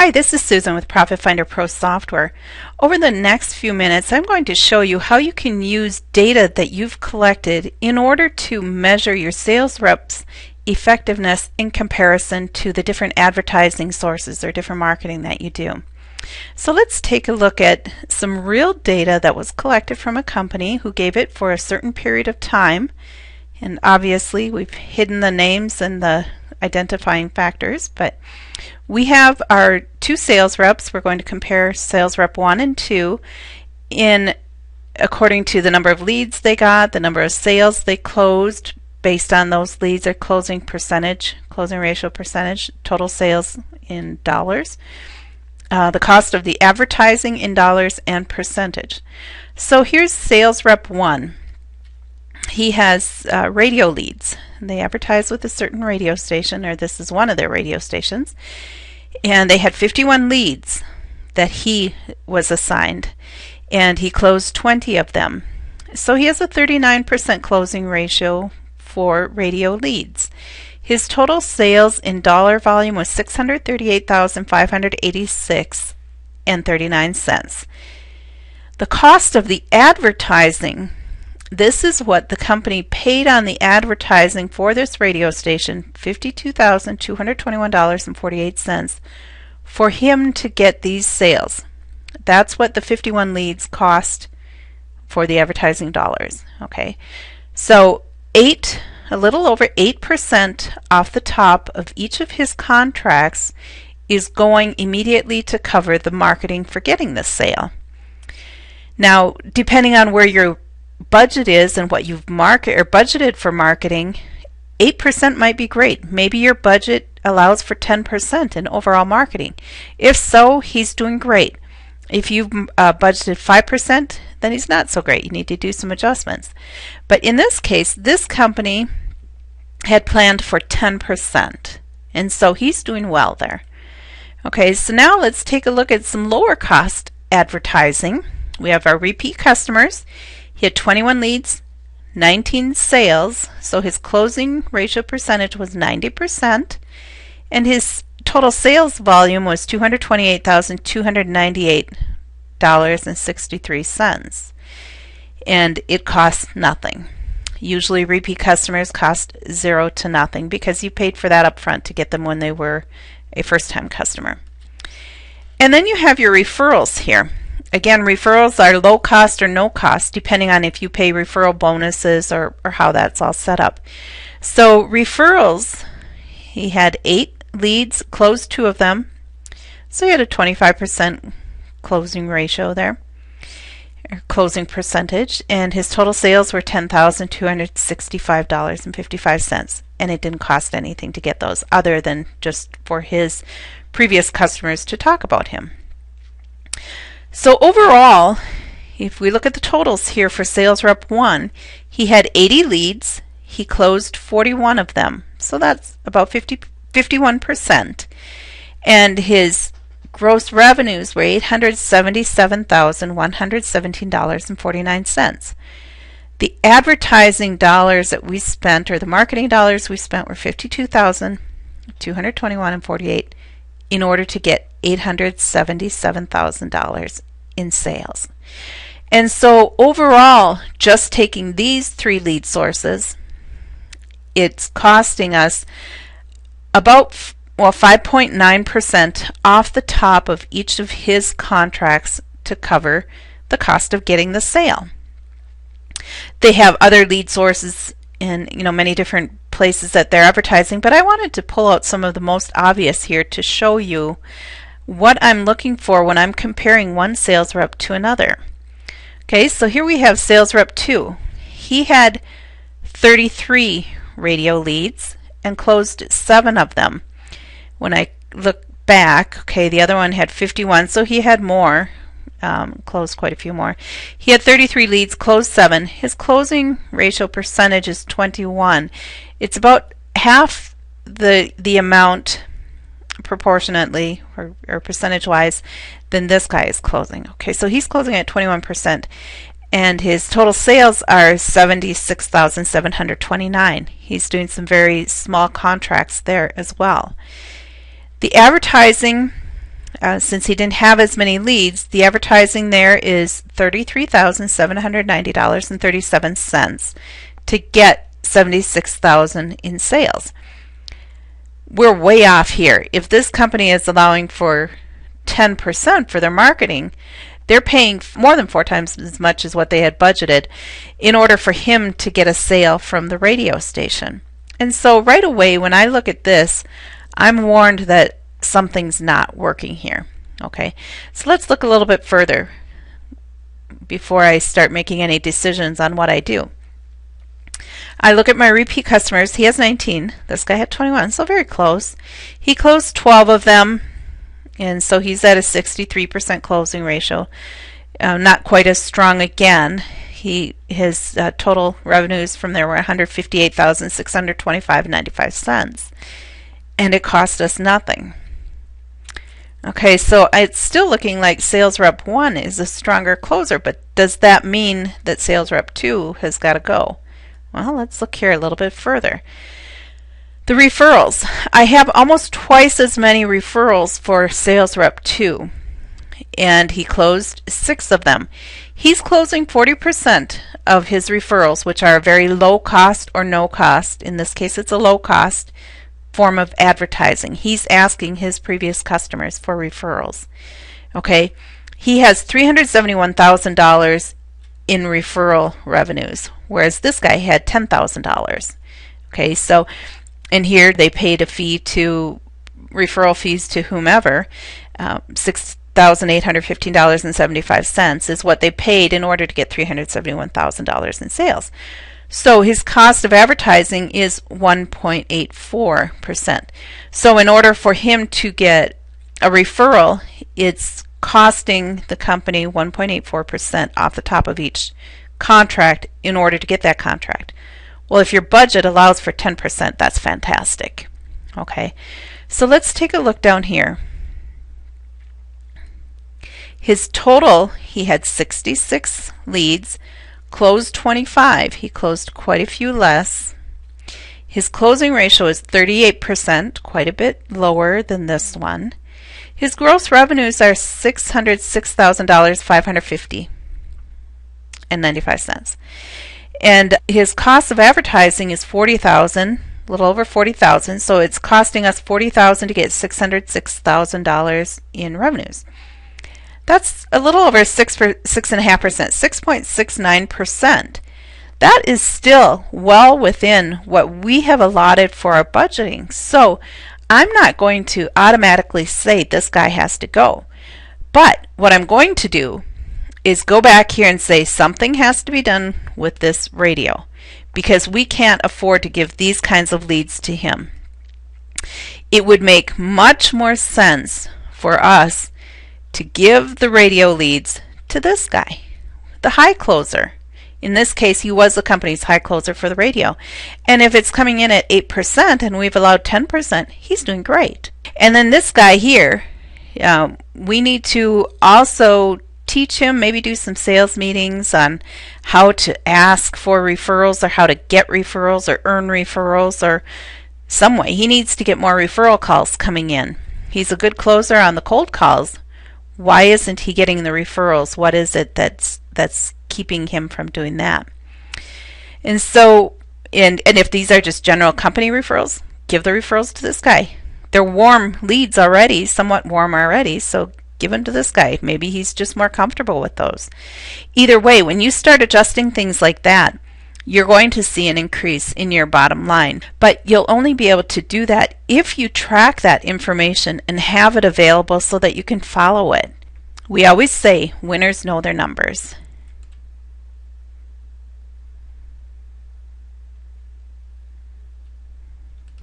Hi, this is Susan with Profit Finder Pro Software. Over the next few minutes, I'm going to show you how you can use data that you've collected in order to measure your sales reps' effectiveness in comparison to the different advertising sources or different marketing that you do. So let's take a look at some real data that was collected from a company who gave it for a certain period of time. And obviously we've hidden the names and the identifying factors, but we have our two sales reps. We're going to compare sales rep 1 and 2 according to the number of leads they got, the number of sales they closed based on those leads, or closing ratio percentage, total sales in dollars, the cost of the advertising in dollars, and percentage. So here's sales rep 1. He has radio leads. They advertise with a certain radio station, or this is one of their radio stations, and they had 51 leads that he was assigned, and he closed 20 of them. So he has a 39% closing ratio for radio leads. His total sales in dollar volume was $638,586.39. The cost of the advertising, this is what the company paid on the advertising for this radio station, $52,221.48 for him to get these sales. That's what the 51 leads cost for the advertising dollars. Okay, so a little over 8% off the top of each of his contracts is going immediately to cover the marketing for getting this sale. Now, depending on where your budget is and what you've budgeted for marketing, 8% might be great. Maybe your budget allows for 10% in overall marketing. If so, he's doing great. If you've budgeted 5%, then he's not so great. You need to do some adjustments. But in this case, this company had planned for 10%, and so he's doing well there. Okay, so now let's take a look at some lower cost advertising. We have our repeat customers. He had 21 leads, 19 sales, so his closing ratio percentage was 90%, and his total sales volume was $228,298.63, and it costs nothing. Usually repeat customers cost zero to nothing because you paid for that up front to get them when they were a first-time customer. And then you have your referrals here. Again, referrals are low cost or no cost, depending on if you pay referral bonuses or how that's all set up. So referrals, he had 8 leads, closed 2 of them. So he had a 25% closing ratio there, or closing percentage, and his total sales were $10,265.55, and it didn't cost anything to get those other than just for his previous customers to talk about him. So overall, if we look at the totals here for sales rep 1, he had 80 leads, he closed 41 of them, so that's about 51%, and his gross revenues were $877,117.49. The advertising dollars that we spent, or the marketing dollars we spent, were $52,221.48 in order to get $877,000 in sales. And so overall, just taking these 3 lead sources, it's costing us about 5.9% off the top of each of his contracts to cover the cost of getting the sale. They have other lead sources in many different places that they're advertising, but I wanted to pull out some of the most obvious here to show you what I'm looking for when I'm comparing one sales rep to another. Okay, so here we have sales rep 2. He had 33 radio leads and closed 7 of them. When I look back, okay, the other one had 51, so he had more, closed quite a few more. He had 33 leads, closed 7. His closing ratio percentage is 21. It's about half the amount proportionately or percentage-wise than this guy is closing. Okay, so he's closing at 21%, and his total sales are $76,729. He's doing some very small contracts there as well. The advertising since he didn't have as many leads, the advertising there is $33,790.37 to get $76,000 in sales. We're way off here. If this company is allowing for 10% for their marketing, they're paying more than 4 times as much as what they had budgeted in order for him to get a sale from the radio station. And so right away when I look at this, I'm warned that something's not working here. Okay, so let's look a little bit further before I start making any decisions on what I do. I look at my repeat customers. He has 19. This guy had 21, so very close. He closed 12 of them, and so he's at a 63% closing ratio. Not quite as strong again. His total revenues from there were $158,625.95, and it cost us nothing. Okay, so it's still looking like sales rep 1 is a stronger closer, but does that mean that sales rep 2 has got to go? Well, let's look here a little bit further. The referrals. I have almost twice as many referrals for sales rep 2, and he closed 6 of them. He's closing 40% of his referrals, which are very low cost or no cost. In this case, it's a low cost form of advertising. He's asking his previous customers for referrals. Okay, he has $371,000 in referral revenues, whereas this guy had $10,000. Okay, so and here they paid a fee to referral fees to whomever. $6,815.75 is what they paid in order to get $371,000 in sales. So his cost of advertising is 1.84%. So in order for him to get a referral, it's costing the company 1.84% off the top of each contract in order to get that contract. Well, if your budget allows for 10%, that's fantastic. Okay, so let's take a look down here. His total, he had 66 leads, closed 25. He closed quite a few less. His closing ratio is 38%, quite a bit lower than this one. His gross revenues are $606,550.95. And his cost of advertising is $40,000, a little over $40,000. So it's costing us $40,000 to get $606,000 in revenues. That's a little over 6.5%, 6.69%. That is still well within what we have allotted for our budgeting. So I'm not going to automatically say this guy has to go. But what I'm going to do is go back here and say something has to be done with this radio, because we can't afford to give these kinds of leads to him. It would make much more sense for us to give the radio leads to this guy, the high closer. In this case, he was the company's high closer for the radio. And if it's coming in at 8% and we've allowed 10%, he's doing great. And then this guy here, we need to also teach him, maybe do some sales meetings on how to ask for referrals or how to get referrals or earn referrals or some way. He needs to get more referral calls coming in. He's a good closer on the cold calls. Why isn't he getting the referrals? What is it that's keeping him from doing that? And so, and if these are just general company referrals, give the referrals to this guy. They're warm leads already, somewhat warm already, so give them to this guy. Maybe he's just more comfortable with those. Either way, when you start adjusting things like that, you're going to see an increase in your bottom line. But you'll only be able to do that if you track that information and have it available so that you can follow it. We always say winners know their numbers.